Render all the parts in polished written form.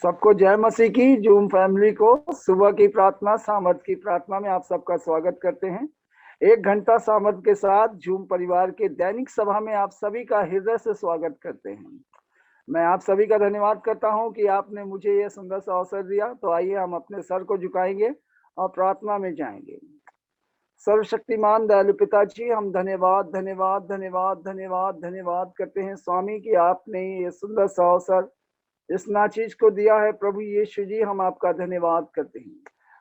सबको जय मसीह की। जूम फैमिली को सुबह की प्रार्थना सामर्थ की प्रार्थना में आप सबका स्वागत करते हैं। 1 घंटा सामर्थ के साथ जूम परिवार के दैनिक सभा में आप सभी का हृदय से स्वागत करते हैं। मैं आप सभी का धन्यवाद करता हूं कि आपने मुझे यह सुंदर सा अवसर दिया। तो आइए हम अपने सर को झुकाएंगे और प्रार्थना में जाएंगे। सर्वशक्तिमान दयालु पिताजी, हम धन्यवाद धन्यवाद धन्यवाद धन्यवाद धन्यवाद करते हैं स्वामी कि आपने ये सुंदर सा अवसर इस नाचीज को दिया है। प्रभु यीशु जी, हम आपका धन्यवाद करते हैं।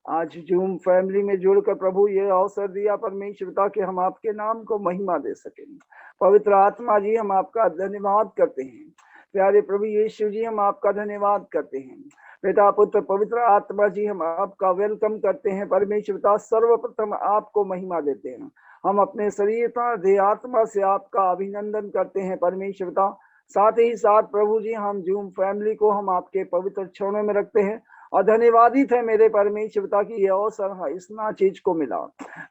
आज जूम फैमिली में जुड़कर प्रभु ये अवसर दिया परमेश्वर पिता कि हम आपके नाम को महिमा दे सकें। पवित्र आत्मा जी, हम आपका धन्यवाद करते हैं। प्यारे प्रभु यीशु जी, हम आपका धन्यवाद करते हैं। पिता पुत्र पवित्र आत्मा जी, हम आपका वेलकम करते हैं। परमेश्वर पिता, सर्वप्रथम आपको महिमा देते हैं। हम अपने शरीर देह आत्मा से आपका अभिनंदन करते हैं परमेश्वर पिता। साथ ही साथ प्रभु जी, हम जूम फैमिली को हम आपके पवित्र चरणों में रखते हैं और धन्यवादित है मेरे परमेश्वर पिता की यह अवसर इस चीज को मिला।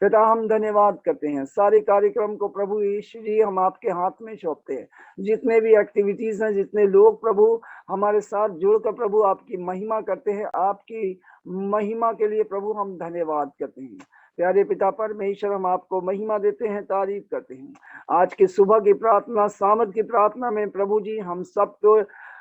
पिता, हम धन्यवाद करते हैं। सारे कार्यक्रम को प्रभु यीशु जी हम आपके हाथ में सौंपते हैं। जितने भी एक्टिविटीज हैं, जितने लोग प्रभु हमारे साथ जुड़कर प्रभु आपकी महिमा करते हैं, आपकी महिमा के लिए प्रभु हम धन्यवाद करते हैं। प्यारे पिता परमेश्वर, हम आपको महिमा देते हैं, तारीफ करते हैं। आज की सुबह की प्रार्थना सामर्थ की प्रार्थना में प्रभु जी हम सबको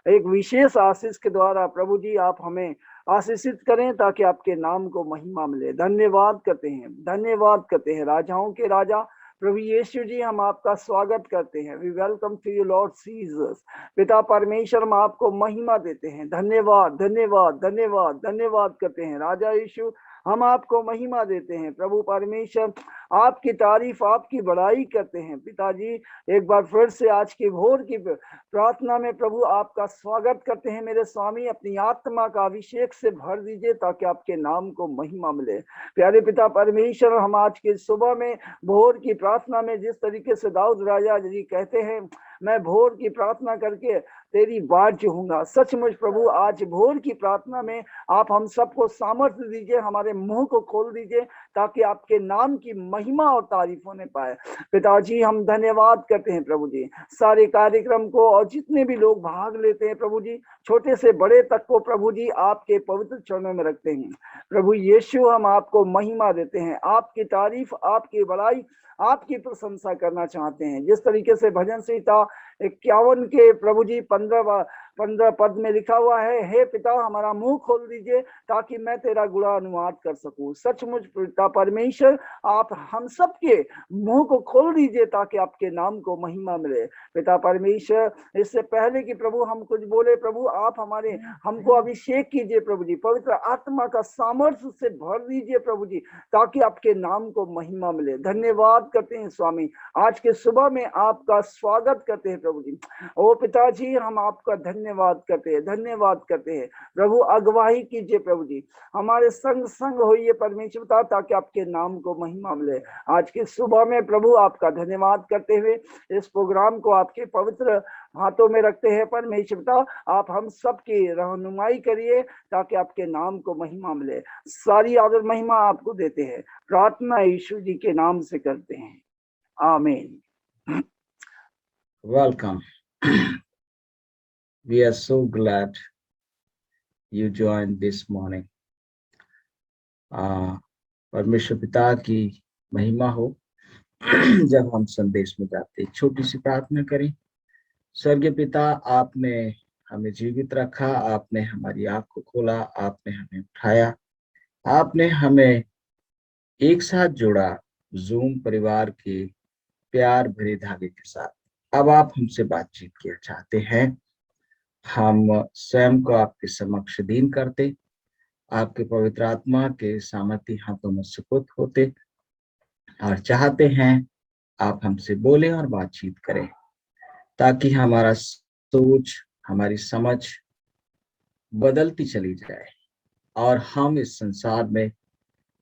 एक विशेष आशीष के द्वारा प्रभु जी आप हमें आशीषित करें ताकि आपके नाम को महिमा मिले। धन्यवाद करते हैं, धन्यवाद करते हैं। राजाओं के राजा प्रभु यीशु जी, हम आपका स्वागत करते हैं। We welcome to you Lord Jesus. पिता परमेश्वर, हम आपको महिमा देते हैं। धन्यवाद धन्यवाद धन्यवाद धन्यवाद करते हैं। राजा यीशु, हम आपको महिमा देते हैं। प्रभु परमेश्वर, आपकी तारीफ आपकी बड़ाई करते हैं। पिताजी, एक बार फिर से आज की भोर की प्रार्थना में प्रभु आपका स्वागत करते हैं। मेरे स्वामी, अपनी आत्मा का अभिषेक से भर दीजिए ताकि आपके नाम को महिमा मिले। प्यारे पिता परमेश्वर, हम आज की सुबह में भोर की प्रार्थना में जिस तरीके से दाऊद राजा जी कहते हैं, मैं भोर की प्रार्थना करके तेरी बाट जोहूंगा। सचमुच प्रभु, आज भोर की प्रार्थना में आप हम सबको सामर्थ्य दीजिए, हमारे मुंह को खोल दीजिए ताकि आपके नाम की महिमा और तारीफ होने पाए। पिताजी, हम धन्यवाद करते हैं प्रभु जी सारे कार्यक्रम को और जितने भी लोग भाग लेते हैं प्रभु जी, छोटे से बड़े तक को प्रभु जी आपके पवित्र चरणों में रखते हैं। प्रभु यीशु, हम आपको महिमा देते हैं, आपकी तारीफ आपकी बड़ाई आपकी प्रशंसा करना चाहते हैं। जिस तरीके से भजन संहिता 51 के प्रभु जी 15 पद में लिखा हुआ है, हे पिता हमारा मुंह खोल दीजिए ताकि मैं तेरा गुणा अनुवाद कर सकूं। सचमुच पिता परमेश्वर, आप हम सबके मुंह को खोल दीजिए ताकि आपके नाम को महिमा मिले। पिता परमेश्वर, इससे पहले कि प्रभु हम कुछ बोले, प्रभु आप हमको अभिषेक कीजिए प्रभु जी, पवित्र आत्मा का सामर्थ्य से भर दीजिए प्रभु जी ताकि आपके नाम को महिमा मिले। धन्यवाद करते हैं स्वामी, आज के सुबह में आपका स्वागत करते हैं प्रभु जी। ओ पिताजी, हम आपका धन्यवाद करते हैं, धन्यवाद करते हैं। प्रभु अगुवाई कीजिए प्रभु जी, हमारे संग संग होइए परमेश्वर ताकि आपके नाम को महिमा मिले। आज के सुबह में प्रभु आपका धन्यवाद करते हुए इस प्रोग्राम को आपके पवित्र हाथों में रखते हैं परमेश्वर। आप हम सबकी रहनुमाई करिए ताकि आपके नाम को महिमा मिले। सारी आदर महिमा आपको देते हैं, प्रार्थना यीशु जी के नाम से करते हैं, आमीन। Welcome. We are so glad you joined this morning. परमेश्वर पिता की महिमा हो। जब हम संदेश में जाते, छोटी सी प्रार्थना करें। स्वर्गीय पिता, आपने हमें जीवित रखा, आपने हमारी आंख को खोला, आपने हमें उठाया, आपने हमें एक साथ जोड़ा जूम परिवार के प्यार भरे धागे के साथ। अब आप हमसे बातचीत किया चाहते हैं, हम स्वयं को आपके समक्ष दीन करते, आपके पवित्र आत्मा के सामर्थी हाथों में सुपुर्द होते और चाहते हैं आप हमसे बोलें और बातचीत करें ताकि हमारा सोच, हमारी समझ बदलती चली जाए और हम इस संसार में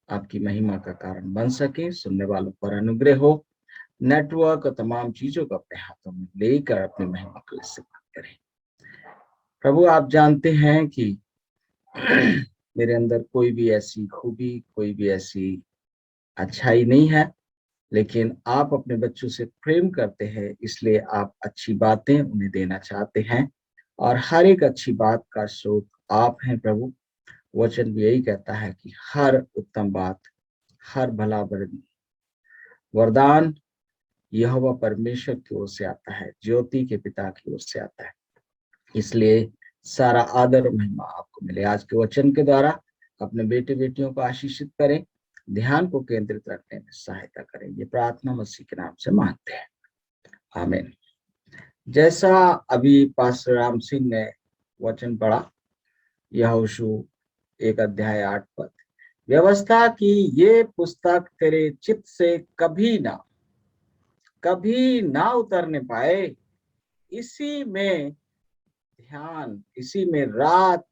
आपकी महिमा का कारण बन सके। सुनने वालों पर अनुग्रह हो, नेटवर्क और तमाम चीजों को अपने हाथों में लेकर अपनी महिमा को इस्तेमाल करें। प्रभु, आप जानते हैं कि मेरे अंदर कोई भी ऐसी खूबी, कोई भी ऐसी अच्छाई नहीं है, लेकिन आप अपने बच्चों से प्रेम करते हैं, इसलिए आप अच्छी बातें उन्हें देना चाहते हैं और हर एक अच्छी बात का स्रोत आप हैं प्रभु। वचन भी यही कहता है कि हर उत्तम बात, हर भला वरदान यहोवा परमेश्वर की ओर से आता है, ज्योति के पिता की ओर से आता है। इसलिए सारा आदर और महिमा आपको मिले। आज के वचन के द्वारा अपने बेटे बेटियों को आशीषित करें, ध्यान को केंद्रित रखने में सहायता करें। ये प्रार्थना मसीह के नाम से मांगते हैं, आमीन। जैसा अभी पास्टर राम सिंह ने वचन पढ़ा, यहोशू 1 अध्याय 8 पद, व्यवस्था की ये पुस्तक तेरे चित्त से कभी ना उतरने पाए, इसी में दिन रात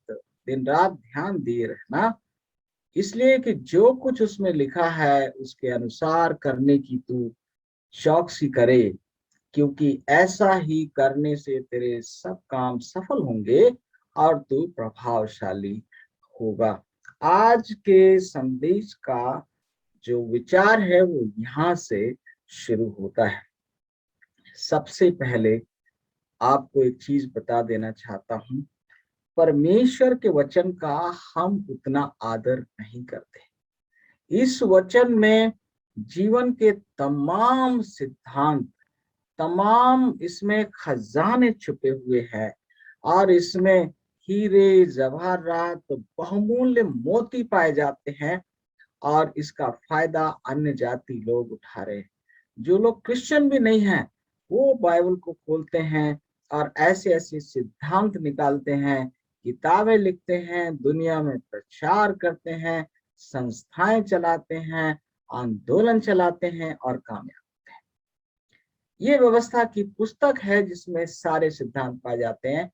ध्यान दिए रहना, इसलिए कि जो कुछ उसमें लिखा है उसके अनुसार करने की तू चौकसी करे, क्योंकि ऐसा ही करने से तेरे सब काम सफल होंगे और तू प्रभावशाली होगा। आज के संदेश का जो विचार है वो यहाँ से शुरू होता है। सबसे पहले आपको एक चीज बता देना चाहता हूं, परमेश्वर के वचन का हम उतना आदर नहीं करते। इस वचन में जीवन के तमाम सिद्धांत, तमाम इसमें खजाने छुपे हुए हैं और इसमें हीरे जवाहरात, बहुमूल्य मोती पाए जाते हैं और इसका फायदा अन्य जाति लोग उठा रहे हैं। जो लोग क्रिश्चियन भी नहीं हैं वो बाइबल को खोलते हैं और ऐसे ऐसे सिद्धांत निकालते हैं, किताबें लिखते हैं, दुनिया में प्रचार करते हैं, संस्थाएं चलाते हैं, आंदोलन चलाते हैं और कामयाब होते हैं। ये व्यवस्था की पुस्तक है जिसमें सारे सिद्धांत पाए जाते हैं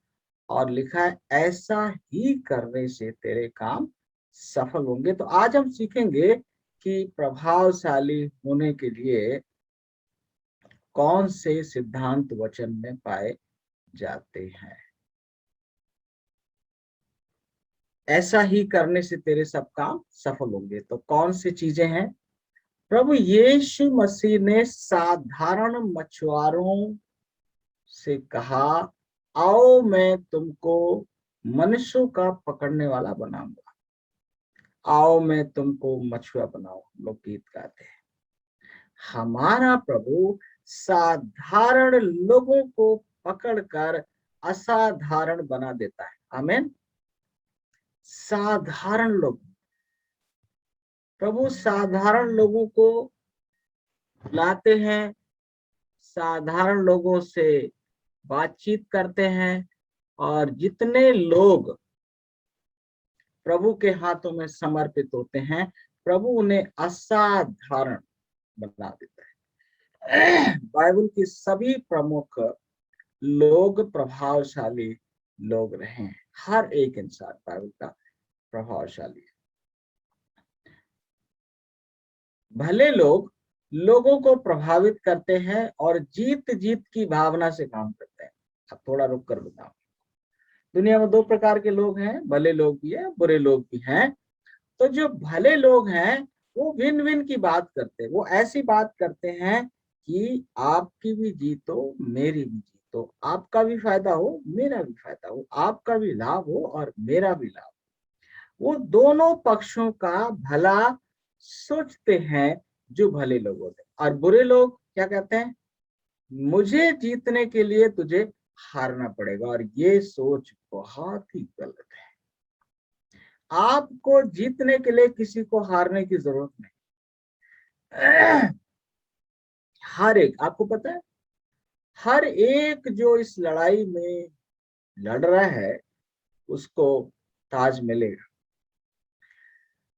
और लिखा है ऐसा ही करने से तेरे काम सफल होंगे। तो आज हम सीखेंगे कि प्रभावशाली होने के लिए कौन से सिद्धांत वचन में पाए जाते हैं। ऐसा ही करने से तेरे सब काम सफल होंगे। तो कौन सी चीजें हैं? प्रभु यीशु मसीह ने साधारण मछुआरों से कहा, आओ मैं तुमको मनुष्यों का पकड़ने वाला बनाऊंगा, आओ मैं तुमको मछुआ बनाऊं। लोग गीत गाते हैं। हमारा प्रभु साधारण लोगों को पकड़कर असाधारण बना देता है। आमीन। साधारण लोग, प्रभु साधारण लोगों को लाते हैं, साधारण लोगों से बातचीत करते हैं और जितने लोग प्रभु के हाथों में समर्पित होते हैं प्रभु उन्हें असाधारण बना देता है। बाइबल की सभी प्रमुख लोग प्रभावशाली लोग रहे हैं। हर एक इंसान बाइबल का प्रभावशाली है। भले लोग लोगों को प्रभावित करते हैं और जीत जीत की भावना से काम करते हैं। अब थोड़ा रुक कर बताओ, दुनिया में 2 प्रकार के लोग हैं, भले लोग भी हैं, बुरे लोग भी हैं। तो जो भले लोग हैं वो विन विन की बात करते हैं। वो ऐसी बात करते हैं कि आपकी भी जीतो मेरी भी जीतो, आपका भी फायदा हो मेरा भी फायदा हो, आपका भी लाभ हो और मेरा भी लाभ। वो दोनों पक्षों का भला सोचते हैं जो भले लोग होते हैं। और बुरे लोग क्या कहते हैं? मुझे जीतने के लिए तुझे हारना पड़ेगा। और ये सोच बहुत ही गलत है। आपको जीतने के लिए किसी को हारने की जरूरत नहीं। हर एक, आपको पता है, हर एक जो इस लड़ाई में लड़ रहा है उसको ताज मिलेगा।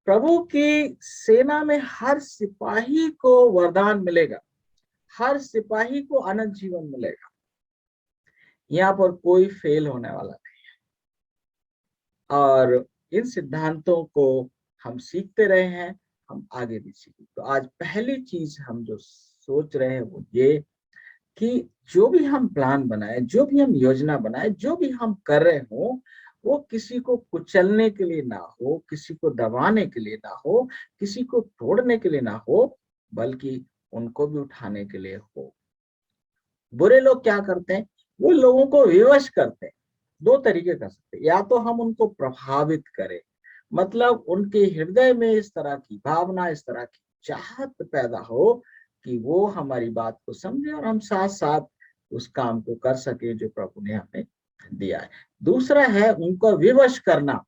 प्रभु की सेना में हर सिपाही को वरदान मिलेगा, हर सिपाही को अनंत जीवन मिलेगा। यहाँ पर कोई फेल होने वाला नहीं है। और इन सिद्धांतों को हम सीखते रहे हैं, हम आगे भी सीखें। तो आज पहली चीज हम जो सोच रहे हैं वो ये कि जो भी हम प्लान बनाए, जो भी हम योजना बनाए, जो भी हम कर रहे हो वो किसी को कुचलने के लिए ना हो, किसी को दबाने के लिए ना हो, किसी को तोड़ने के लिए ना हो, बल्कि उनको भी उठाने के लिए हो। बुरे लोग क्या करते हैं? वो लोगों को विवश करते हैं, दो तरीके कर सकते हैं। या तो हम उनको प्रभावित करें, मतलब उनके हृदय में इस तरह की भावना, इस तरह की चाहत पैदा हो कि वो हमारी बात को समझे और हम साथ साथ उस काम को कर सके जो प्रभु ने हमें दिया है। दूसरा है उनको विवश करना,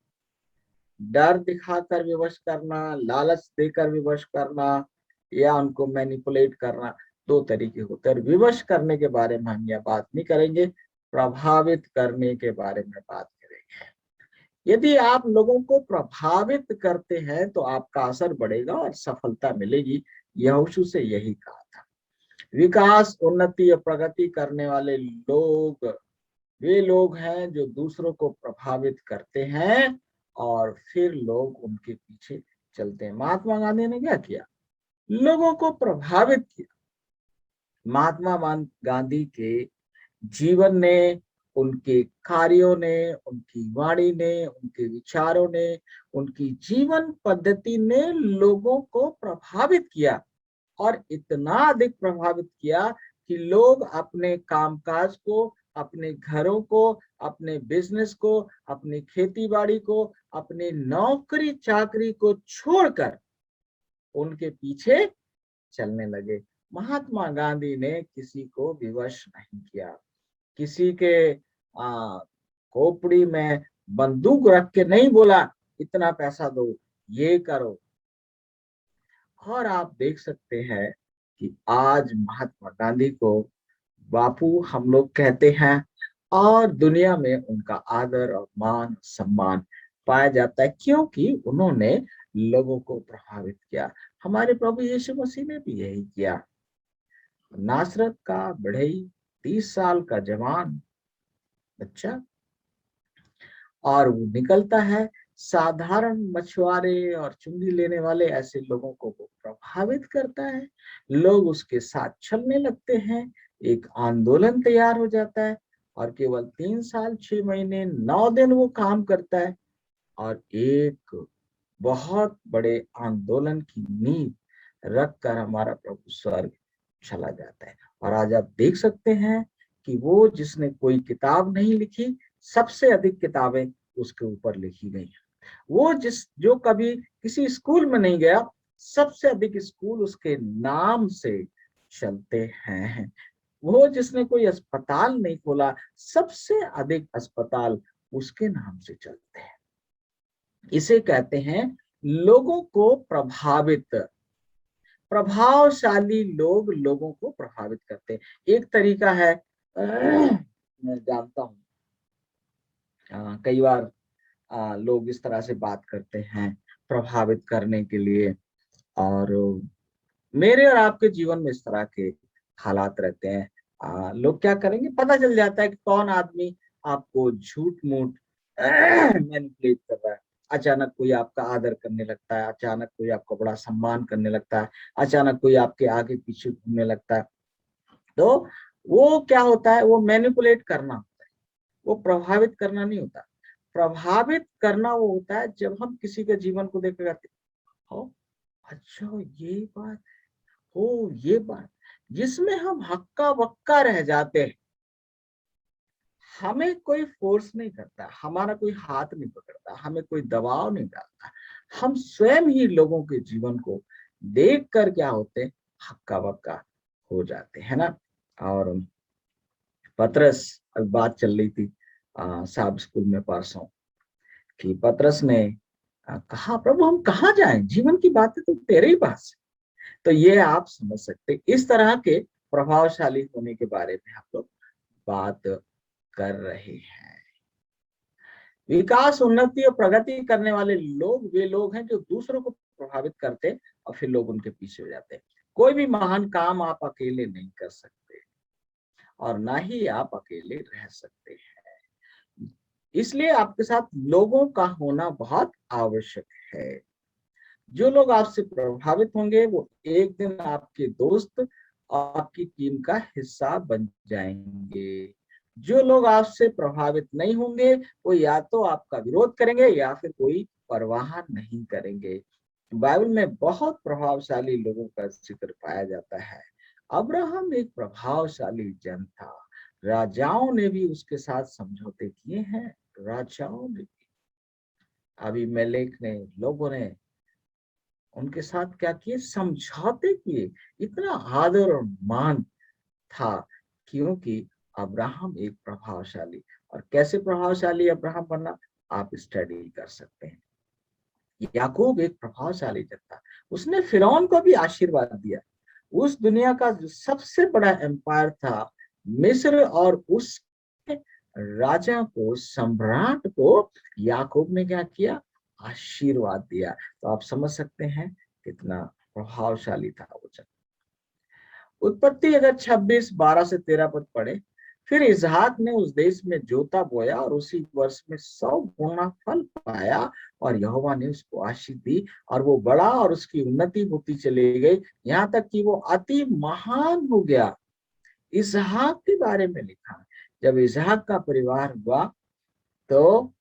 डर दिखाकर विवश करना, लालच देकर विवश करना, या उनको मैनिपुलेट करना। दो तरीके होते हैं। विवश करने के बारे में हम यह बात नहीं करेंगे, प्रभावित करने के बारे में बात करेंगे। यदि आप लोगों को प्रभावित करते हैं तो आपका असर बढ़ेगा और सफलता मिलेगी। यहोशू से यही कहा था। विकास, उन्नति और प्रगति करने वाले लोग वे लोग हैं जो दूसरों को प्रभावित करते हैं और फिर लोग उनके पीछे चलते हैं। महात्मा गांधी ने क्या किया? लोगों को प्रभावित किया। महात्मा गांधी के जीवन ने, उनके कार्यों ने, उनकी वाणी ने, उनके विचारों ने, उनकी जीवन पद्धति ने लोगों को प्रभावित किया, और इतना अधिक प्रभावित किया कि लोग अपने कामकाज को, अपने घरों को, अपने बिजनेस को, अपनी खेती बाड़ी को, अपनी नौकरी चाकरी को छोड़कर उनके पीछे चलने लगे। महात्मा गांधी ने किसी को विवश नहीं किया, किसी के खोपड़ी में बंदूक रख के नहीं बोला इतना पैसा दो, ये करो। और आप देख सकते हैं कि आज महात्मा गांधी को बापू हम लोग कहते हैं और दुनिया में उनका आदर और मान सम्मान पाया जाता है, क्योंकि उन्होंने लोगों को प्रभावित किया। हमारे प्रभु यीशु मसीह ने भी यही किया। नासरत का बढ़ई, 30 साल का जवान बच्चा, और वो निकलता है, साधारण मछुआरे और चुंगी लेने वाले ऐसे लोगों को वो प्रभावित करता है। लोग उसके साथ चलने लगते हैं, एक आंदोलन तैयार हो जाता है, और केवल 3 साल 6 महीने 9 दिन वो काम करता है और एक बहुत बड़े आंदोलन की नींव रखकर हमारा प्रभु स्वर्ग चला जाता है। और आज आप देख सकते हैं कि वो जिसने कोई किताब नहीं लिखी, सबसे अधिक किताबें उसके ऊपर लिखी गई हैं। वो जो कभी किसी स्कूल में नहीं गया, सबसे अधिक स्कूल उसके नाम से चलते हैं। वो जिसने कोई अस्पताल नहीं खोला, सबसे अधिक अस्पताल उसके नाम से चलते हैं। इसे कहते हैं लोगों को प्रभावित। प्रभावशाली लोग लोगों को प्रभावित करते हैं। एक तरीका है, मैं जानता हूं कई बार लोग इस तरह से बात करते हैं प्रभावित करने के लिए, और मेरे और आपके जीवन में इस तरह के हालात रहते हैं। लोग क्या करेंगे, पता चल जाता है कि कौन आदमी आपको झूठ मूठ मैनिपुलेट कर रहा है। अचानक कोई आपका आदर करने लगता है, अचानक कोई आपका बड़ा सम्मान करने लगता है, अचानक कोई आपके आगे पीछे घूमने लगता है। तो वो क्या होता है, वो मैनिपुलेट करना होता है, वो प्रभावित करना नहीं होता। प्रभावित करना वो होता है जब हम किसी के जीवन को देख कर कहते हो, अच्छा ये बात, हो ये बात, जिसमें हम हक्का बक्का रह जाते हैं। हमें कोई फोर्स नहीं करता, हमारा कोई हाथ नहीं पकड़ता, हमें कोई दबाव नहीं डालता। हम स्वयं ही लोगों के जीवन को देख कर क्या होते, हक्का बक्का हो जाते हैं ना। और पतरस, अब बात चल रही थी साहब स्कूल में परसों, कि पतरस ने कहा, प्रभु हम कहाँ जाएं, जीवन की बातें तो तेरे ही पास है। तो ये आप समझ सकते, इस तरह के प्रभावशाली होने के बारे में हम लोग बात कर रहे हैं। विकास, उन्नति और प्रगति करने वाले लोग वे लोग हैं जो दूसरों को प्रभावित करते और फिर लोग उनके पीछे हो जाते हैं। कोई भी महान काम आप अकेले नहीं कर सकते और ना ही आप अकेले रह सकते हैं। इसलिए आपके साथ लोगों का होना बहुत आवश्यक है। जो लोग आपसे प्रभावित होंगे वो एक दिन आपके दोस्त और आपकी टीम का हिस्सा बन जाएंगे। जो लोग आपसे प्रभावित नहीं होंगे वो या तो आपका विरोध करेंगे या फिर कोई परवाह नहीं करेंगे। बाइबल में बहुत प्रभावशाली लोगों का जिक्र पाया जाता है। अब्राहम एक प्रभावशाली जन था। राजाओं ने भी उसके साथ समझौते किए हैं। राजाओं ने भी, अबीमेलेक ने, लोगों ने उनके साथ क्या किए? समझौते किए। इतना आदर और मान था, क्योंकि अब्राहम एक प्रभावशाली, और कैसे प्रभावशाली अब्राहम बना आप स्टडी कर सकते हैं। याकूब एक प्रभावशाली जन था, उसने फिरौन को भी आशीर्वाद दिया। उस दुनिया का जो सबसे बड़ा एम्पायर था मिस्र, और उस राजा को, सम्राट को याकूब ने क्या किया? आशीर्वाद दिया। तो आप समझ सकते हैं कितना प्रभावशाली था वो जन। उत्पत्ति अगर 26:12 से 13 पद पढ़े, फिर इसहाक ने उस देश में जोता बोया और उसी वर्ष में 100 गुना फल पाया, और यहोवा ने उसको आशीष दी, और वो बड़ा और उसकी उन्नति होती चली गई, यहाँ तक कि वो अति महान हो गया। इसहाक के बारे में लिखा, जब इसहाक का परिवार हुआ तो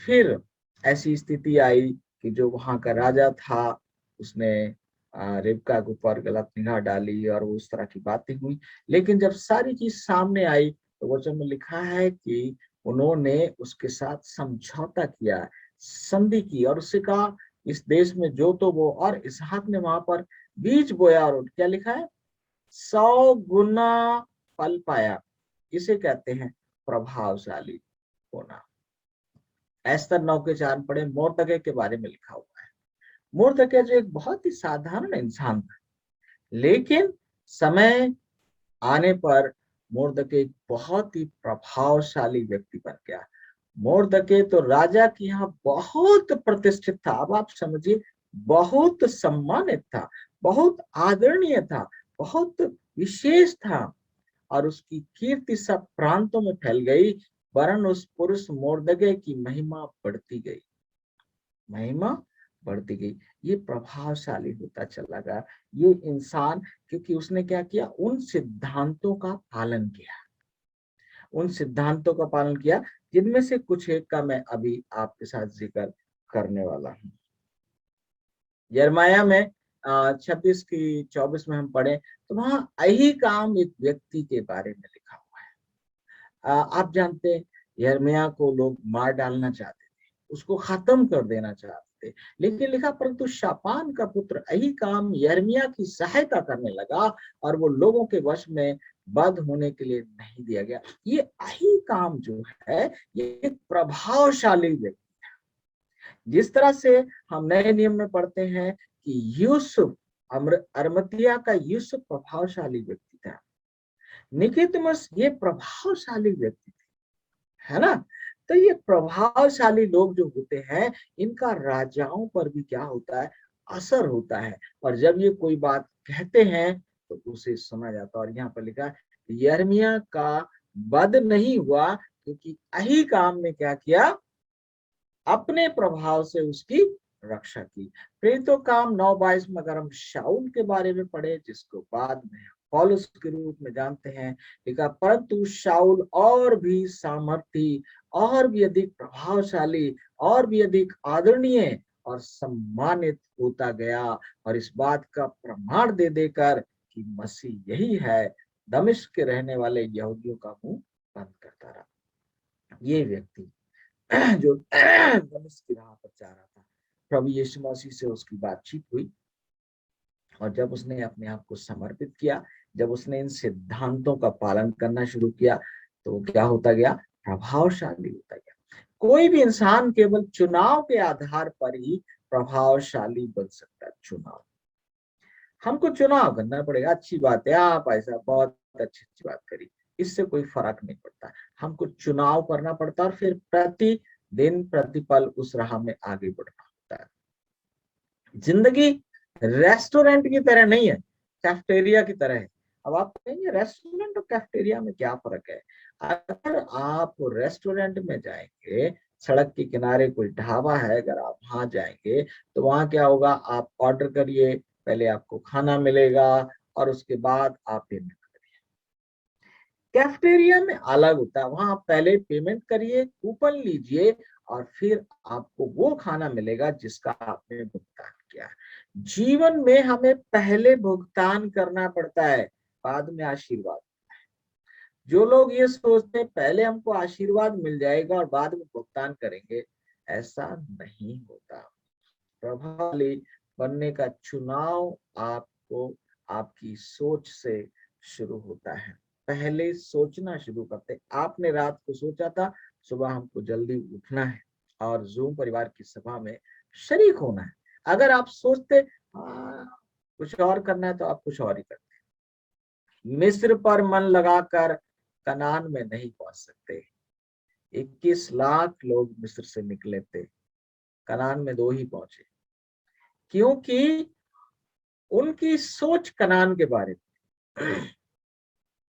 फिर ऐसी स्थिति आई कि जो वहां का राजा था उसने रिबका के ऊपर गलत निगाह डाली, और वो उस तरह की बातें हुई। लेकिन जब सारी चीज सामने आई तो वचन में लिखा है कि उन्होंने उसके साथ समझौता किया, संधि की, और उससे कहा इस देश में जो तो वो, और इसहाक ने वहां पर बीज बोया, और क्या लिखा है? 100 गुना फल पाया। इसे कहते हैं प्रभावशाली होना। एस्तर 9:4 पढ़े, मोर्दकै के बारे में लिखा हुआ है। मोर्दकै जो एक बहुत ही साधारण इंसान था, लेकिन समय आने पर मोर्दकै एक बहुत ही प्रभावशाली व्यक्ति बन गया। मोर्दकै तो राजा के यहाँ बहुत प्रतिष्ठित था। अब आप समझिए, बहुत सम्मानित था, बहुत आदरणीय था, बहुत विशेष था, और उसकी कीर्ति सब प्रांतों में फैल गई। वरन उस पुरुष मोर्दकै की महिमा बढ़ती गई, महिमा बढ़ती गई। ये प्रभावशाली होता चला गया ये इंसान, क्योंकि उसने क्या किया? उन सिद्धांतों का पालन किया, उन सिद्धांतों का पालन किया, जिनमें से कुछ एक का मैं अभी आपके साथ जिक्र करने वाला हूँ। यिर्मयाह में 26:24 में हम पढ़े तो वहां अहीकाम एक व्यक्ति के बारे में लिखा हुआ है। आप जानते हैं, यिर्मयाह को लोग मार डालना चाहते थे, उसको खत्म कर देना चाहते थे, लेकिन लिखा परंतु शापान का पुत्र अहीकाम यिर्मयाह की सहायता करने लगा, और वो लोगों के वश में बद होने के लिए नहीं दिया गया। ये अहीकाम जो है, ये एक प्रभावशाली व्यक्ति, जिस तरह से हम नए नियम में पढ़ते हैं कि यूसुफ, अरमतिया का यूसुफ प्रभावशाली व्यक्ति था, निकितमस ये प्रभावशाली व्यक्ति थे, है ना? तो ये प्रभावशाली लोग जो होते हैं, इनका राजाओं पर भी क्या होता है? असर होता है। और जब ये कोई बात कहते हैं तो उसे सुना जाता है। और यहाँ पर लिखा है यिर्मयाह का वध नहीं हुआ, क्योंकि अहीकाम ने क्या किया? अपने प्रभाव से उसकी रक्षा की। प्रेरितों काम 9:22 में अगर हम शाऊल के बारे में पढ़े, जिसको बाद में पौलुस के रूप में जानते हैं, लिखा परंतु शाऊल और भी सामर्थी, और भी अधिक प्रभावशाली, और भी अधिक आदरणीय और सम्मानित होता गया, और इस बात का प्रमाण दे देकर कि मसीह यही है, दमिश्क के रहने वाले यहूदियों का मुंह बंद करता रहा। ये व्यक्ति जो दमिश्क की राह पर जा रहा था, प्रभु यीशु मसीह से उसकी बातचीत हुई, और जब उसने अपने आप को समर्पित किया, जब उसने इन सिद्धांतों का पालन करना शुरू किया, तो क्या होता गया? प्रभावशाली होता गया। कोई भी इंसान केवल चुनाव के आधार पर ही प्रभावशाली बन सकता है। चुनाव, हमको चुनाव करना पड़ेगा, अच्छी बात है, आप ऐसा बहुत अच्छी अच्छी बात करी, इससे कोई फर्क नहीं पड़ता। हमको चुनाव करना पड़ता है, और फिर प्रतिदिन प्रतिपल उस राह में आगे बढ़ना होता है। जिंदगी रेस्टोरेंट की तरह नहीं है, कैफेटेरिया की तरह है। अब आप कहेंगे रेस्टोरेंट और कैफेटेरिया में क्या फर्क है? अगर आप रेस्टोरेंट में जाएंगे, सड़क के किनारे कोई ढाबा है, अगर आप वहां जाएंगे तो वहां क्या होगा? आप ऑर्डर करिए, पहले आपको खाना मिलेगा, और उसके बाद आप पेमेंट करिए। कैफेटेरिया में अलग होता है, वहां आप पहले पेमेंट करिए, कूपन लीजिए, और फिर आपको वो खाना मिलेगा जिसका आपने भुगतान किया है। जीवन में हमें पहले भुगतान करना पड़ता है, बाद में आशीर्वाद। जो लोग ये सोचते हैं पहले हमको आशीर्वाद मिल जाएगा और बाद में भुगतान करेंगे, ऐसा नहीं होता। प्रभावशाली बनने का चुनाव आपको आपकी सोच से शुरू होता है। पहले सोचना शुरू करते। आपने रात को सोचा था सुबह हमको जल्दी उठना है और जूम परिवार की सभा में शरीक होना है। अगर आप सोचते कुछ और करना है तो आप कुछ और ही करते। मिस्र पर मन लगाकर कनान में नहीं पहुंच सकते। 21 लाख लोग मिस्र से निकले थे, कनान में 2 ही पहुंचे, क्योंकि उनकी सोच कनान के बारे में।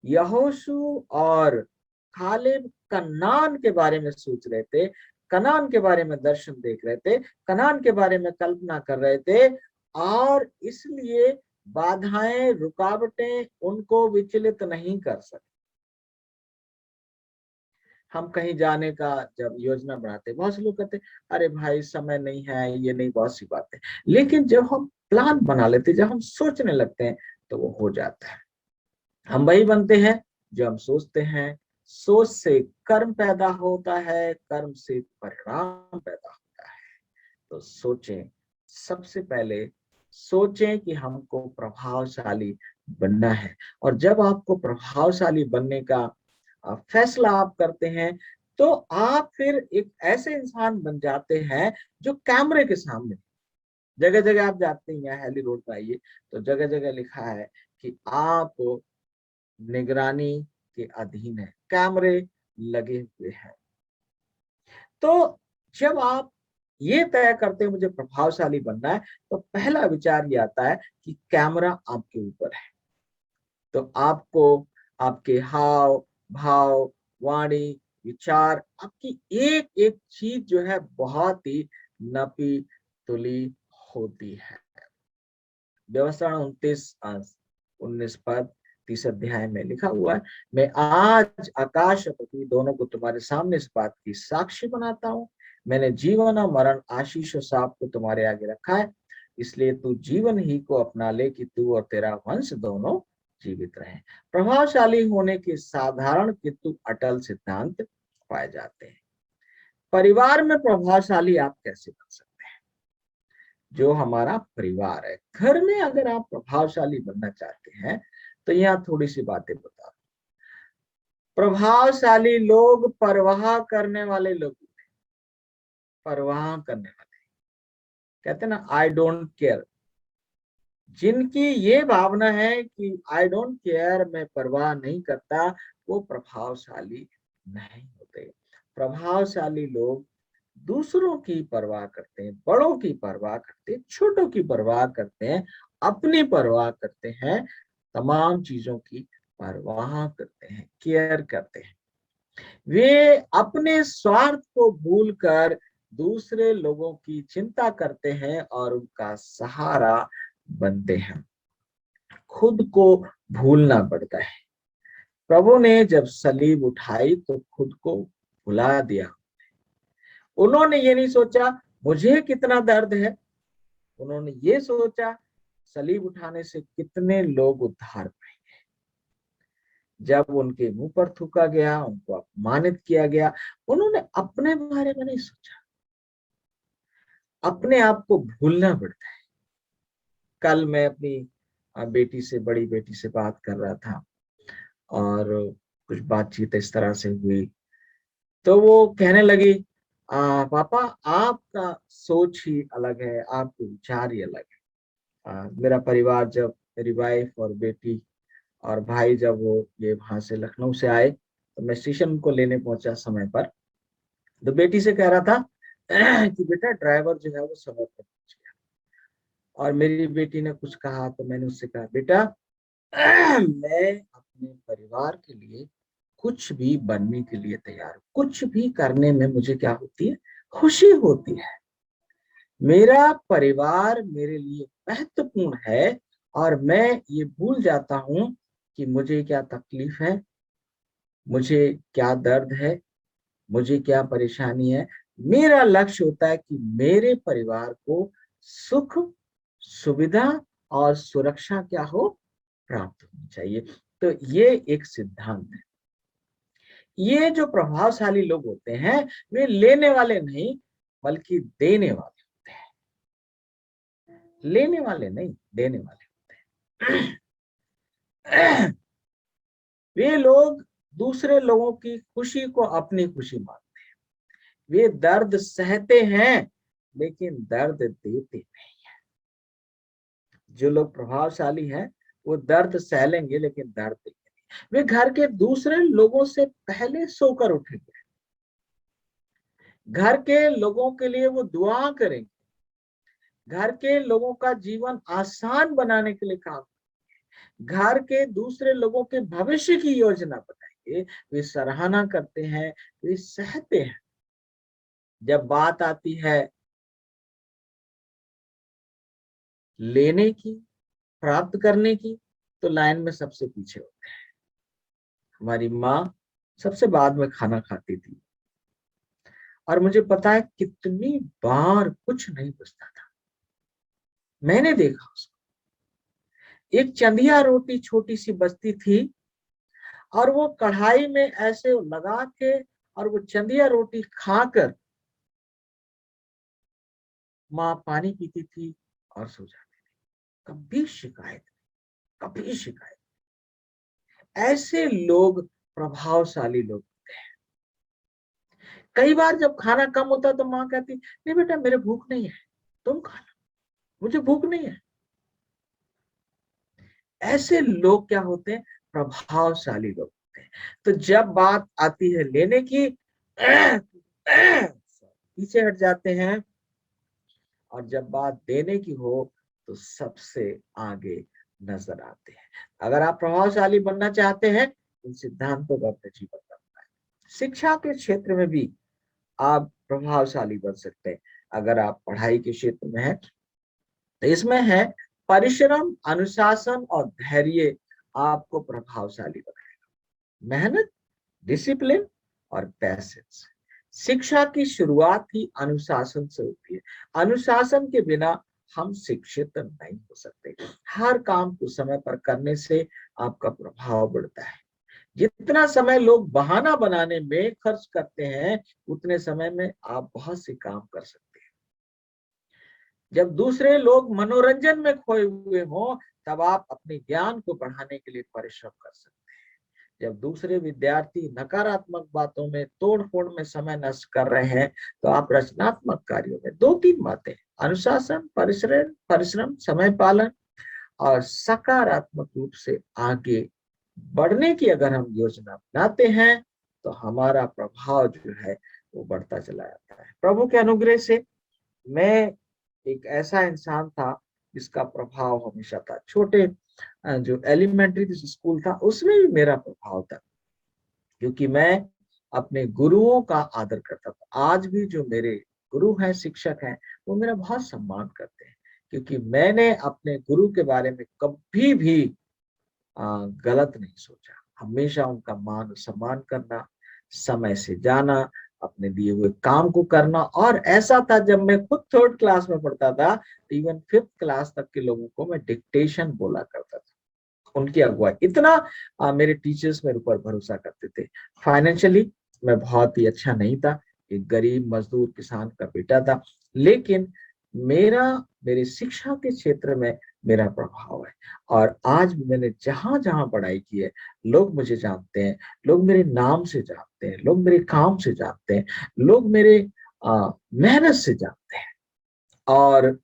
यहोशू और खालिद कनान के बारे में सोच रहे थे, कनान के बारे में दर्शन देख रहे थे, कनान के बारे में कल्पना कर रहे थे, और इसलिए बाधाएं, रुकावटें उनको विचलित नहीं कर सकती। हम कहीं जाने का जब योजना बनाते, बहुत से लोग कहते अरे भाई समय नहीं है, ये नहीं, बहुत सी बातें। लेकिन जब हम प्लान बना लेते, जब हम सोचने लगते हैं, तो वो हो जाता है। हम वही बनते हैं जो हम सोचते हैं। सोच से कर्म पैदा होता है, कर्म से परिणाम पैदा होता है। तो सोचें, सबसे पहले सोचें कि हमको प्रभावशाली बनना है। और जब आपको प्रभावशाली बनने का फैसला आप करते हैं, तो आप फिर एक ऐसे इंसान बन जाते हैं जो कैमरे के सामने, जगह जगह आप जाते हैं, यहाँ हेली रोड पर आइए तो जगह जगह लिखा है कि आप निगरानी के अधीन है, कैमरे लगे हुए हैं। तो जब आप ये तय करते हैं मुझे प्रभावशाली बनना है, तो पहला विचार ये आता है कि कैमरा आपके ऊपर है। तो आपको आपके हाव भाव, वाणी, विचार, आपकी एक एक चीज जो है बहुत ही नपी तुली होती है। व्यवस्था 29 पद 30 अध्याय में लिखा हुआ है, मैं आज आकाश और पृथ्वी दोनों को तुम्हारे सामने इस बात की साक्षी बनाता हूँ, मैंने जीवन और मरण, आशीष और शाप को तुम्हारे आगे रखा है, इसलिए तू जीवन ही को अपना ले कि तू और तेरा वंश दोनों जीवित रहे। प्रभावशाली होने के साधारण किंतु अटल सिद्धांत पाए जाते हैं। परिवार में प्रभावशाली आप कैसे बन सकते हैं? जो हमारा परिवार है, घर में अगर आप प्रभावशाली बनना चाहते हैं, तो यहाँ थोड़ी सी बातें बता दूं। प्रभावशाली लोग परवाह करने वाले लोग, परवाह करने वाले, कहते हैं ना आई डोंट केयर। जिनकी ये भावना है कि आई डोंट केयर, मैं परवाह नहीं करता, वो प्रभावशाली नहीं होते। प्रभावशाली लोग दूसरों की परवाह करते हैं, बड़ों की परवाह करते हैं, छोटों की परवाह करते हैं, अपनी परवाह करते हैं, तमाम चीजों की परवाह करते हैं, केयर करते हैं। वे अपने स्वार्थ को भूलकर दूसरे लोगों की चिंता करते हैं और उनका सहारा बनते हैं। खुद को भूलना पड़ता है। प्रभु ने जब सलीब उठाई तो खुद को भुला दिया। उन्होंने ये नहीं सोचा मुझे कितना दर्द है, उन्होंने ये सोचा सलीब उठाने से कितने लोग उद्धार पाएंगे। जब उनके मुंह पर थूका गया, उनको अपमानित किया गया, उन्होंने अपने बारे में नहीं सोचा। अपने आप को भूलना पड़ता है। कल मैं अपनी बेटी से, बड़ी बेटी से बात कर रहा था और कुछ बातचीत इस तरह से हुई, तो वो कहने लगी पापा आपका सोच ही अलग है, आपके विचार ही अलग है। मेरा परिवार, जब मेरी वाइफ और बेटी और भाई जब वो ये वहां से लखनऊ से आए, तो मैं स्टेशन को लेने पहुंचा समय पर, तो बेटी से कह रहा था कि बेटा ड्राइवर जो है वो समय पर पहुंच गया। और मेरी बेटी ने कुछ कहा तो मैंने उससे कहा बेटा मैं अपने परिवार के लिए कुछ भी बनने के लिए तैयार हूं, कुछ भी करने में मुझे क्या होती है, खुशी होती है। मेरा परिवार मेरे लिए महत्वपूर्ण है और मैं ये भूल जाता हूं कि मुझे क्या तकलीफ है, मुझे क्या दर्द है, मुझे क्या परेशानी है। मेरा लक्ष्य होता है कि मेरे परिवार को सुख, सुविधा और सुरक्षा क्या हो, प्राप्त होनी चाहिए। तो ये एक सिद्धांत है। ये जो प्रभावशाली लोग होते हैं वे लेने वाले नहीं बल्कि देने वाले होते हैं। लेने वाले नहीं, देने वाले होते हैं। वे लोग दूसरे लोगों की खुशी को अपनी खुशी मानते हैं। वे दर्द सहते हैं लेकिन दर्द देते नहीं। जो लोग प्रभावशाली हैं वो दर्द सह लेंगे लेकिन दर्द देंगे नहीं। वे घर के दूसरे लोगों से पहले सोकर उठेंगे। घर के लोगों के लिए वो दुआ करेंगे। घर के लोगों का जीवन आसान बनाने के लिए काम, घर के दूसरे लोगों के भविष्य की योजना बनाएंगे। वे सराहना करते हैं, वे सहते हैं। जब बात आती है लेने की, प्राप्त करने की, तो लाइन में सबसे पीछे होते हैं। हमारी माँ सबसे बाद में खाना खाती थी और मुझे पता है कितनी बार कुछ नहीं बचता था। मैंने देखा उसको, एक चंदिया रोटी छोटी सी बचती थी और वो कढ़ाई में ऐसे लगा के और वो चंदिया रोटी खाकर माँ पानी पीती थी और सो जाती थी। कभी शिकायत, कभी शिकायत। ऐसे लोग प्रभावशाली लोग होते हैं। कई बार जब खाना कम होता तो माँ कहती, नहीं बेटा मेरे भूख नहीं है, तुम खा लो, मुझे भूख नहीं है। ऐसे लोग क्या होते हैं? प्रभावशाली लोग होते हैं। तो जब बात आती है लेने की, पीछे हट जाते हैं, और जब बात देने की हो तो सबसे आगे नजर आते हैं। अगर आप प्रभावशाली बनना चाहते हैं, इन सिद्धांतों का अपने जीवन में अपनाएं। शिक्षा के क्षेत्र में भी आप प्रभावशाली बन सकते हैं। अगर आप पढ़ाई के क्षेत्र में हैं तो इसमें है परिश्रम, अनुशासन और धैर्य आपको प्रभावशाली बनाएगा। मेहनत, डिसिप्लिन और पैसेंस। शिक्षा की शुरुआत ही अनुशासन से होती है। अनुशासन के बिना हम शिक्षित नहीं हो सकते। हर काम को समय पर करने से आपका प्रभाव बढ़ता है। जितना समय लोग बहाना बनाने में खर्च करते हैं उतने समय में आप बहुत से काम कर सकते हैं। जब दूसरे लोग मनोरंजन में खोए हुए हों तब आप अपने ज्ञान को बढ़ाने के लिए परिश्रम कर सकते हैं। जब दूसरे विद्यार्थी नकारात्मक बातों में, तोड़ फोड़ में समय नष्ट कर रहे हैं तो आप रचनात्मक कार्यों में, दो तीन बातें, अनुशासन, परिश्रम, समय पालन और सकारात्मक रूप से आगे बढ़ने की अगर हम योजना बनाते हैं तो हमारा प्रभाव जो है वो बढ़ता चला जाता है। प्रभु के अनुग्रह से मैं एक ऐसा इंसान था जिसका प्रभाव हमेशा था। छोटे जो एलिमेंट्री स्कूल था उसमें भी मेरा प्रभाव था, क्योंकि मैं अपने गुरुओं का आदर करता था। आज भी जो मेरे गुरु हैं, शिक्षक हैं, वो मेरा बहुत सम्मान करते हैं, क्योंकि मैंने अपने गुरु के बारे में कभी भी गलत नहीं सोचा। हमेशा उनका मान सम्मान करना, समय से जाना, अपने दिए हुए काम को करना। और ऐसा था जब मैं खुद थर्ड क्लास में पढ़ता था तो इवन फिफ्थ क्लास तक के लोगों को मैं डिक्टेशन बोला करता था। उनकी अगुवाई, इतना मेरे टीचर्स मेरे ऊपर भरोसा करते थे। फाइनेंशियली मैं बहुत ही अच्छा नहीं था, एक गरीब मजदूर किसान का बेटा था, लेकिन मेरे शिक्षा के क्षेत्र में मेरा प्रभाव है। और आज भी मैंने जहां जहां पढ़ाई की है, लोग मुझे जानते हैं, लोग मेरे नाम से जानते हैं, लोग मेरे काम से जानते हैं, लोग मेरे मेहनत से जानते हैं। और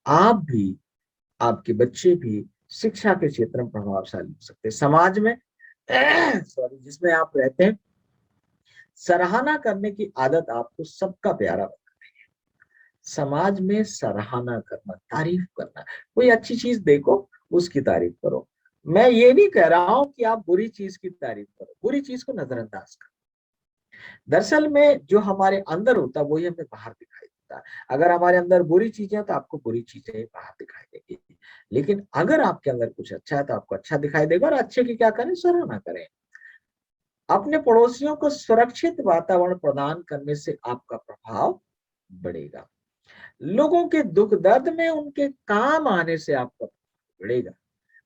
आप भी, आपके बच्चे भी शिक्षा के क्षेत्र में प्रभावशाली हो सकते हैं। समाज में सॉरी जिसमें आप रहते हैं, सराहना करने की आदत आपको सबका प्यारा बना। समाज में सराहना करना, तारीफ करना, कोई अच्छी चीज देखो उसकी तारीफ करो। मैं ये नहीं कह रहा हूं कि आप बुरी चीज की तारीफ करो, बुरी चीज को नजरअंदाज करो। दरअसल में जो हमारे अंदर होता है वही हमें बाहर दिखाई देता है। अगर हमारे अंदर बुरी चीजें हैं तो आपको बुरी चीजें बाहर दिखाई देगी, लेकिन अगर आपके अंदर कुछ अच्छा है तो आपको अच्छा दिखाई देगा। और अच्छे की क्या करें? सराहना करें। अपने पड़ोसियों को सुरक्षित वातावरण प्रदान करने से आपका प्रभाव बढ़ेगा। लोगों के दुख दर्द में उनके काम आने से आपका बढ़ेगा।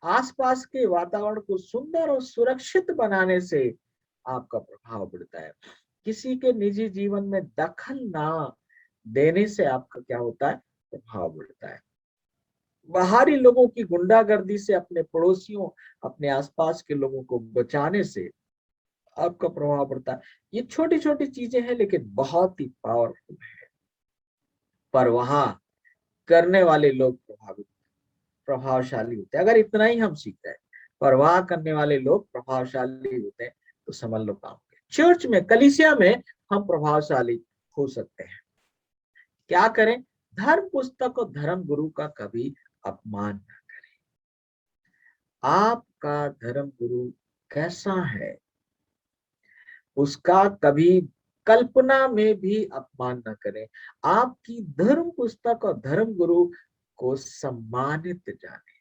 आसपास के वातावरण को सुंदर और सुरक्षित बनाने से आपका प्रभाव बढ़ता है। किसी के निजी जीवन में दखल ना देने से आपका क्या होता है, प्रभाव बढ़ता है। बाहरी लोगों की गुंडागर्दी से अपने पड़ोसियों, अपने आसपास के लोगों को बचाने से आपका प्रभाव पड़ता है। ये छोटी छोटी चीजें हैं लेकिन बहुत ही पावरफुल है। पर वहां करने वाले लोग प्रभावशाली होते हैं। अगर इतना ही हम सीखते हैं, परवाह करने वाले लोग प्रभावशाली होते हैं, तो समझ लो काम। चर्च में, कलीसिया में हम प्रभावशाली हो सकते हैं। क्या करें? धर्म पुस्तक और धर्म गुरु का कभी अपमान न करें। आपका धर्म गुरु कैसा है, उसका कभी कल्पना में भी अपमान न करें। आपकी धर्म पुस्तक और धर्म गुरु को सम्मानित जाने।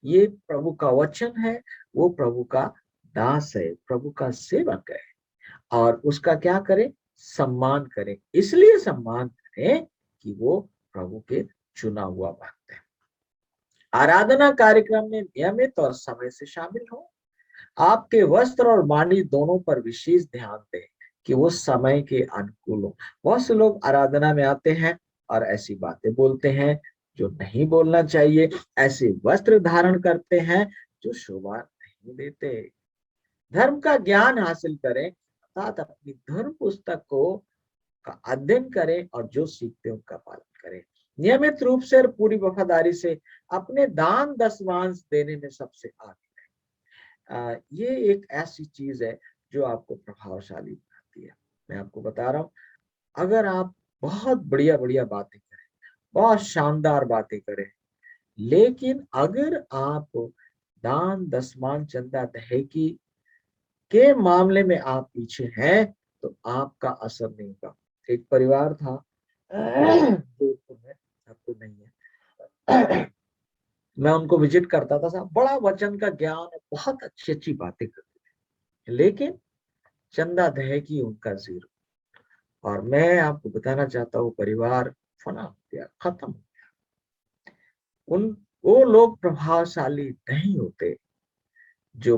ये प्रभु का वचन है, वो प्रभु का दास है, प्रभु का सेवक है, और उसका क्या करें? सम्मान करें। इसलिए सम्मान करें कि वो प्रभु के चुना हुआ भक्त है। आराधना कार्यक्रम में नियमित और समय से शामिल हो। आपके वस्त्र और वाणी दोनों पर विशेष ध्यान दें कि वो समय के अनुकूल हो। बहुत से लोग आराधना में आते हैं और ऐसी बातें बोलते हैं जो नहीं बोलना चाहिए, ऐसे वस्त्र धारण करते हैं जो शोभा नहीं देते। धर्म का ज्ञान हासिल करें, अर्थात अपनी धर्म पुस्तक को का अध्ययन करें और जो सीखते हैं उनका पालन करें। नियमित रूप से और पूरी वफादारी से अपने दान दशमांश देने में सबसे आगे। ये एक ऐसी चीज है जो आपको प्रभावशाली बनाती है। मैं आपको बता रहा हूं, अगर आप बहुत बढ़िया बढ़िया बातें करें, बहुत शानदार बातें करें, लेकिन अगर आप दान दशमान चंदा दहेकी के मामले में आप पीछे हैं, तो आपका असर नहीं होगा। एक परिवार था जोधपुर में, अब तो नहीं है। मैं उनको विजिट करता था, साहब बड़ा वचन का ज्ञान, बहुत अच्छी अच्छी बातें करते थे, लेकिन चंदा दहेकी उनका जीरो। और मैं आपको बताना चाहता हूँ, परिवार फना हो गया, खत्म। उन वो लोग प्रभावशाली नहीं होते जो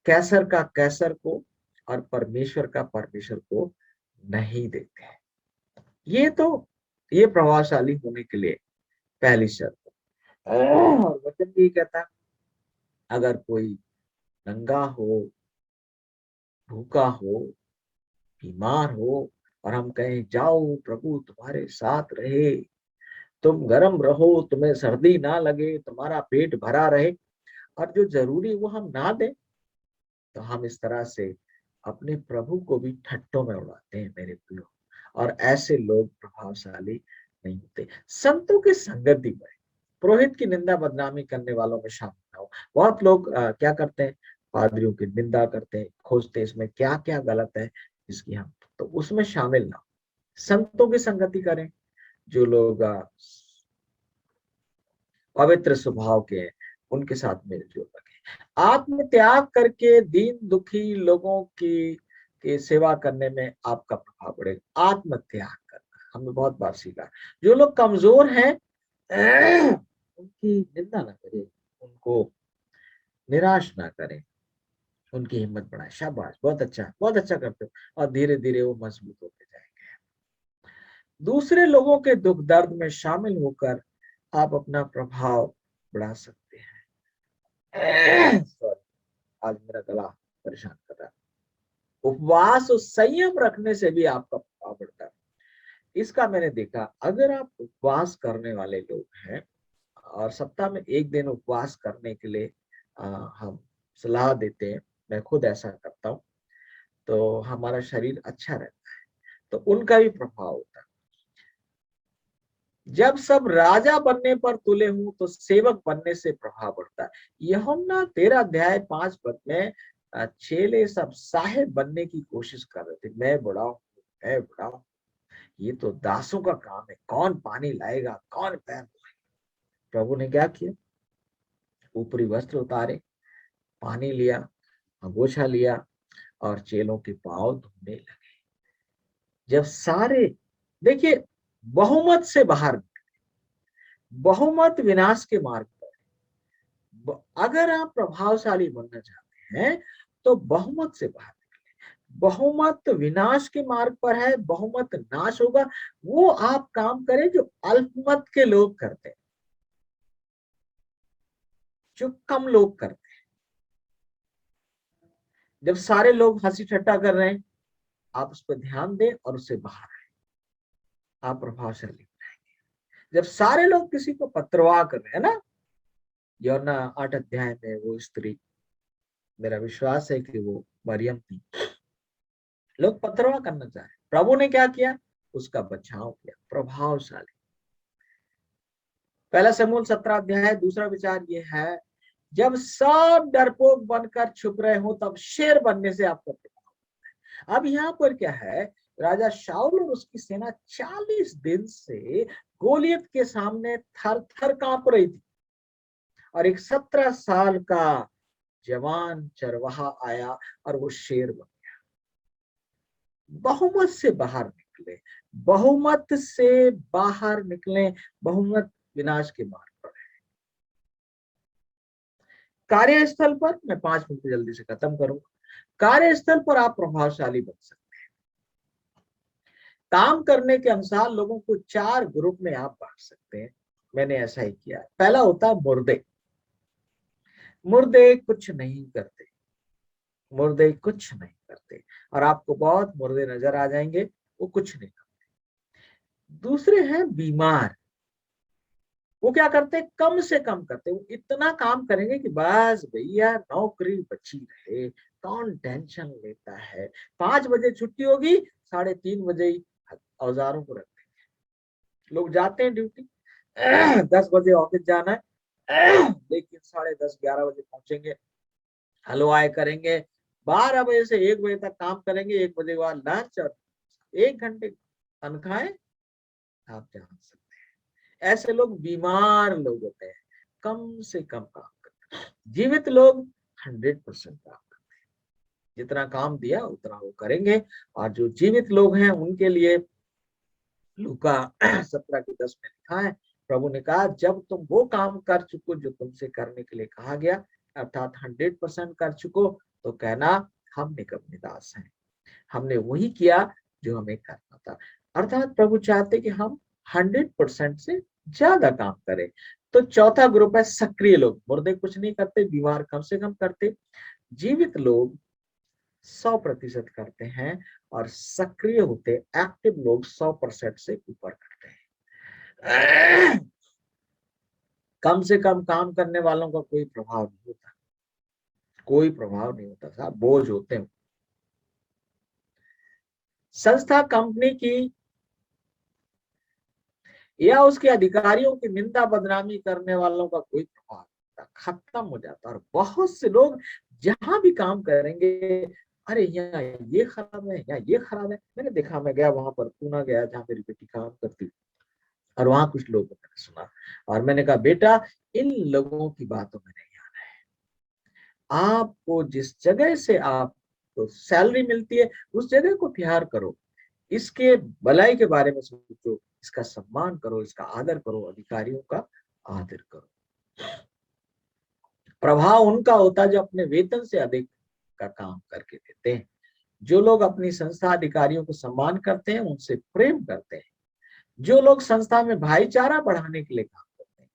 कैसर का कैसर को और परमेश्वर का परमेश्वर को नहीं देते हैं। ये प्रभावशाली होने के लिए पहली शर्त है। और वचन भी कहता है, अगर कोई नंगा हो, भूखा हो, बीमार हो, और हम कहें जाओ प्रभु तुम्हारे साथ रहे, तुम गर्म रहो, तुम्हें सर्दी ना लगे, तुम्हारा पेट भरा रहे, और जो जरूरी वो हम ना दें, तो हम इस तरह से अपने प्रभु को भी ठट्टों में उड़ाते हैं मेरे प्रियो। और ऐसे लोग प्रभावशाली नहीं होते। संतों की संगति में, पुरोहित की निंदा बदनामी करने वालों में शामिल ना हो। बहुत लोग क्या करते हैं, पादरियों की निंदा करते हैं, खोजते हैं इसमें क्या क्या गलत है इसकी, हम तो उसमें शामिल ना हो। संतों की संगति करें, जो लोग पवित्र स्वभाव के हैं, उनके साथ मिलजुल रखें। आत्म त्याग करके दीन दुखी लोगों की सेवा करने में आपका प्रभाव पड़ेगा। आत्म त्याग करना हमने बहुत बार सीखा। जो लोग कमजोर हैं उनकी निंदा ना करें, उनको निराश ना करें, उनकी हिम्मत बढ़ाएं। शाबाश, बहुत अच्छा करते हो, और धीरे धीरे वो मजबूत होते जाएंगे। दूसरे लोगों के दुख दर्द में शामिल होकर आप अपना प्रभाव बढ़ा सकते हैं। सॉरी, आज मेरा गला परेशान कर रहा है। उपवास और संयम रखने से भी आपका प्रभाव बढ़ता है। इसका मैंने देखा, अगर आप उपवास करने वाले लोग हैं और सप्ताह में एक दिन उपवास करने के लिए हम सलाह देते हैं, मैं खुद ऐसा करता हूँ, तो हमारा शरीर अच्छा रहता है, तो उनका भी प्रभाव होता है। जब सब राजा बनने पर तुले हूं, तो सेवक बनने से प्रभाव बढ़ता है। यूहन्ना 13 अध्याय 5 पद में चेले सब साहेब बनने की कोशिश कर रहे थे। मैं बड़ा हूं, मैं बड़ा हूं, ये तो दासों का काम है, कौन पानी लाएगा, कौन पैर धोएगा। प्रभु ने क्या किया? ऊपरी वस्त्र उतारे, पानी लिया, अंगोछा लिया, और चेलों के पांव धोने लगे। जब सारे, देखिए, बहुमत से बाहर, बहुमत विनाश के मार्ग पर। अगर आप प्रभावशाली बनना चाहते हैं, तो बहुमत से बाहर निकले। बहुमत विनाश के मार्ग पर है, बहुमत नाश होगा। वो आप काम करें जो अल्पमत के लोग करते हैं, जो कम लोग करते हैं। जब सारे लोग हंसी ठट्टा कर रहे हैं, आप उस पर ध्यान दें और उससे बाहर आए, आप प्रभावशाली बनाएंगे। जब सारे लोग किसी को पत्रवाह कर रहे हैं ना, यौना 8 अध्याय में वो स्त्री, मेरा विश्वास है कि वो मरियम थी, लोग पत्रवाह करना चाह रहे, प्रभु ने क्या किया, उसका बचाव किया, प्रभावशाली। पहला शमूएल 17 अध्याय दूसरा विचार ये है, जब सब डरपोक बनकर छुप रहे हो तब शेर बनने से आपको बचाव। अब यहाँ पर क्या है, राजा शाऊल और उसकी सेना 40 दिन से गोलियत के सामने थर थर कांप रही थी, और एक 17 साल का जवान चरवाहा आया और वो शेर बन गया। बहुमत से बाहर निकले, बहुमत से बाहर निकले, बहुमत विनाश के मार्ग पर है। कार्यस्थल पर, मैं 5 मिनट जल्दी से खत्म करूंगा। कार्यस्थल पर आप प्रभावशाली बन सकते हैं। काम करने के अनुसार लोगों को 4 ग्रुप में आप बांट सकते हैं। मैंने ऐसा ही किया है। पहला होता है मुर्दे। मुर्दे कुछ नहीं करते, मुर्दे कुछ नहीं करते, और आपको बहुत मुर्दे नजर आ जाएंगे, वो कुछ नहीं करते। दूसरे हैं बीमार। वो क्या करते, कम से कम करते, वो इतना काम करेंगे कि बस भैया नौकरी बची रहे, कौन टेंशन लेता है। 5 बजे छुट्टी होगी, 3:30 बजे ही औजारों को रख देंगे। लोग जाते हैं ड्यूटी, 10 बजे ऑफिस जाना है, लेकिन 10:30 11 बजे पहुंचेंगे, हलवाई करेंगे, 12 बजे से 1 बजे तक काम करेंगे, 1 बजे के बाद लंच, और 1 घंटे तनख्वाहें आप जान सकते हैं। ऐसे लोग बीमार लोग होते हैं, कम से कम काम करते हैं। जीवित लोग 100% काम करते हैं, जितना काम दिया उतना वो करेंगे। और जो जीवित लोग हैं उनके लिए लूका 17:10 में लिखा है, प्रभु ने कहा, जब तुम वो काम कर चुको जो तुमसे करने के लिए कहा गया, अर्थात 100% कर चुको, तो कहना हम निकम्मे दास हैं, हमने वही किया जो हमें करना था। अर्थात प्रभु चाहते कि हम 100% से ज्यादा काम करें। तो चौथा ग्रुप है सक्रिय लोग। मुर्दे कुछ नहीं करते, बीमार कम से कम करते, जीवित लोग 100% करते हैं, और सक्रिय होते एक्टिव लोग 100% से ऊपर करते हैं। कम से कम काम करने वालों का कोई प्रभाव नहीं होता, कोई प्रभाव नहीं होता, साहब बोझ होते हैं। संस्था, कंपनी की या उसके अधिकारियों की निंदा बदनामी करने वालों का कोई प्रभाव नहीं, खत्म हो जाता। और बहुत से लोग जहां भी काम करेंगे, अरे यहाँ ये खराब है, यहाँ ये खराब है। मैंने देखा, मैं गया वहां पर, पूना गया जहाँ मेरी बेटी काम करती, और वहां कुछ लोगों ने सुना, और मैंने कहा, बेटा इन लोगों की बातों में नहीं आना है। आपको जिस जगह से आपको सैलरी मिलती है, उस जगह को प्यार करो, इसके भलाई के बारे में सोचो, इसका सम्मान करो, इसका आदर करो, अधिकारियों का आदर करो। प्रभाव उनका होता है जो अपने वेतन से अधिक का काम करके देते हैं। जो लोग अपनी संस्था अधिकारियों को सम्मान करते हैं, उनसे प्रेम करते हैं, जो लोग संस्था में भाईचारा बढ़ाने के लिए काम करते हैं,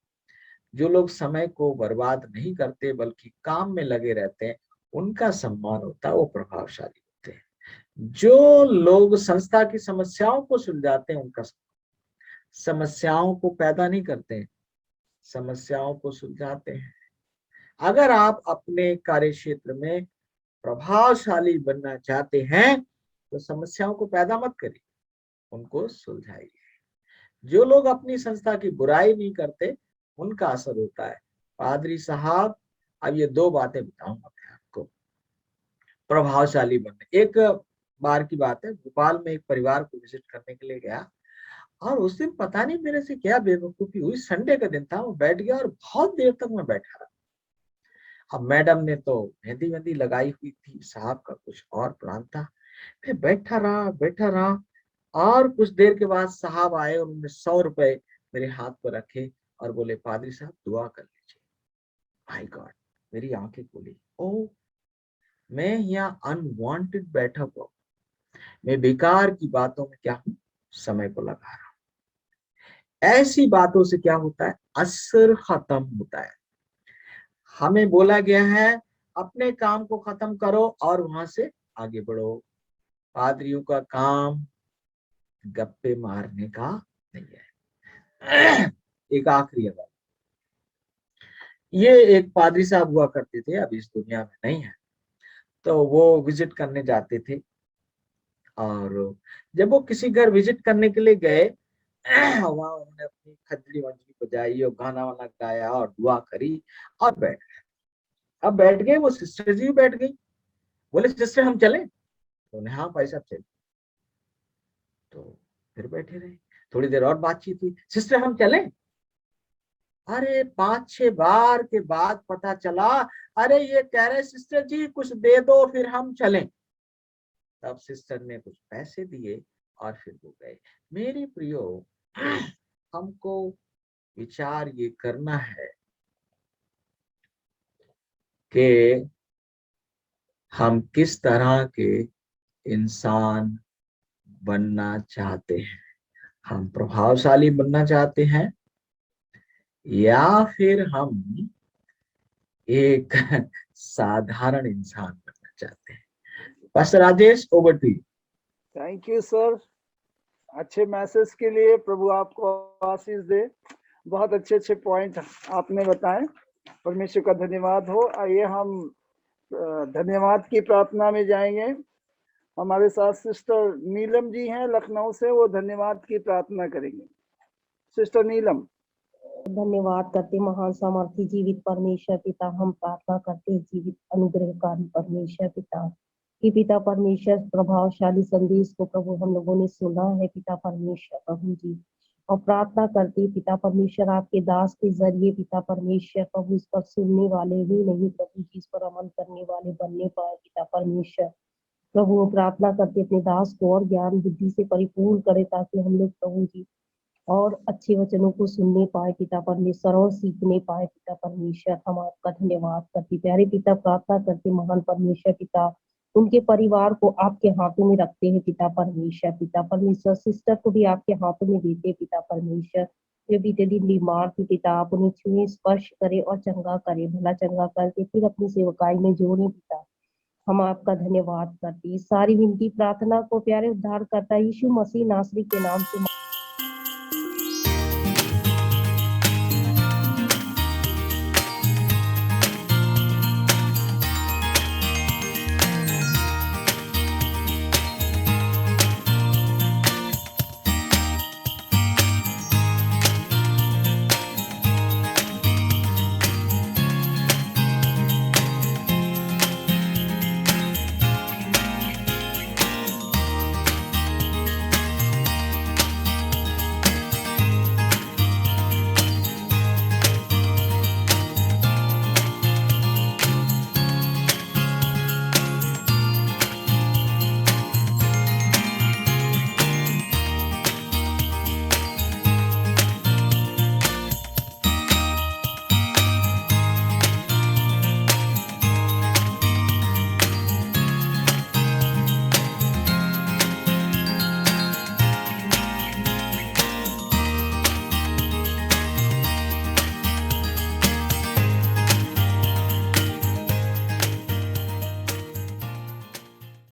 जो लोग समय को बर्बाद नहीं करते बल्कि काम में लगे रहते हैं, उनका सम्मान होता है, वो प्रभावशाली होते हैं। जो लोग संस्था की समस्याओं को सुलझाते हैं, उनका, समस्याओं को पैदा नहीं करते हैं, समस्याओं को सुलझाते हैं। अगर आप अपने कार्य क्षेत्र में प्रभावशाली बनना चाहते हैं, तो समस्याओं को पैदा मत करिए, उनको सुलझाइए। जो लोग अपनी संस्था की बुराई नहीं करते, उनका असर होता है। पादरी साहब, अब ये 2 बातें बताऊंगा मैं आपको प्रभावशाली बनने। एक बार की बात है, भोपाल में एक परिवार को विजिट करने के लिए गया, और उस दिन पता नहीं मेरे से क्या बेवकूफी हुई, संडे का दिन था, मैं बैठ गया और बहुत देर तक मैं बैठा रहा। अब मैडम ने तो मेहंदी वेंदी लगाई हुई थी, साहब का कुछ और प्लान था। मैं बैठा रहा, और कुछ देर के बाद साहब आए, और उन्होंने 100 रुपए मेरे हाथ पर रखे और बोले, पादरी साहब दुआ कर लीजिए। माय गॉड, मेरी आंखें खुली। ओ, मैं यहाँ अनवांटेड बैठा हुआ, मैं बेकार की बातों में क्या हूँ, समय को लगा रहा हूँ। ऐसी बातों से क्या होता है, असर खत्म होता है। हमें बोला गया है अपने काम को खत्म करो और वहां से आगे बढ़ो। पादरियों का काम गप्पे मारने का नहीं है। एक आखिरी बात, ये एक पादरी साहब हुआ करते थे, अब इस दुनिया में नहीं है। तो वो विजिट करने जाते थे, और जब वो किसी घर विजिट करने के लिए गए, वहां उन्होंने अपनी खजड़ी वंजड़ी बजाई और गाना वाना गाया और दुआ करी और बैठ गए। अब बैठ गए, वो सिस्टर जी बैठ गई। बोले सिस्टर हम चलें? तो उन्हें हाँ भाई साहब चले। तो फिर बैठे रहे, थोड़ी देर और बातचीत हुई, सिस्टर हम चलें? अरे 5-6 बार के बाद पता चला, अरे ये कह रहे सिस्टर जी कुछ दे दो फिर हम चलें। तब सिस्टर ने कुछ पैसे दिए और फिर वो गए। मेरे प्रियो, हमको विचार ये करना है कि हम किस तरह के इंसान बनना चाहते हैं। हम प्रभावशाली बनना चाहते हैं या फिर हम एक साधारण इंसान बनना चाहते हैं। Pastor Rajesh, over to you. Thank you sir, अच्छे मैसेज के लिए। प्रभु आपको आशीष दे। बहुत अच्छे अच्छे पॉइंट आपने बताए, परमेश्वर का धन्यवाद हो। आइए हम धन्यवाद की प्रार्थना में जाएंगे। हमारे साथ सिस्टर नीलम जी हैं लखनऊ से, वो धन्यवाद की प्रार्थना करेंगे। सिस्टर नीलम। धन्यवाद करते महान सामर्थी जीवित परमेश्वर पिता, हम प्रार्थना करते हैं जीवित अनुग्रहकारी परमेश्वर पिता कि पिता परमेश्वर प्रभावशाली संदेश को प्रभु हम लोगों ने सुना है पिता परमेश्वर प्रभु जी, और प्रार्थना करते पिता परमेश्वर आपके दास के जरिए पिता परमेश्वर प्रभु इस पर सुनने वाले ही नहीं प्रभु जी, इस पर अमल करने वाले बनने पाए पिता परमेश्वर प्रभु। प्रार्थना करते अपने दास को और ज्ञान बुद्धि से परिपूर्ण करे ताकि हम लोग प्रभु जी और अच्छे वचनों को सुनने पाए पिता परमेश्वर और सीखने पाए पिता परमेश्वर। हम आपका धन्यवाद करते प्यारे पिता, प्रार्थना करते महान परमेश्वर पिता, उनके परिवार को आपके हाथों में रखते हैं पिता परमेश्वर। पिता परमेश्वर सिस्टर को भी आपके हाथों में देते हैं पिता परमेश्वर। जो बीते दिन बीमार थी पिता, आप उन्हें छुए, स्पर्श करे और चंगा करे, भला चंगा करके फिर अपनी सेवकाई में जोड़े पिता। हम आपका धन्यवाद करते सारी विनती प्रार्थना को प्यारे उद्धार करता यीशु मसीह नासरी के नाम से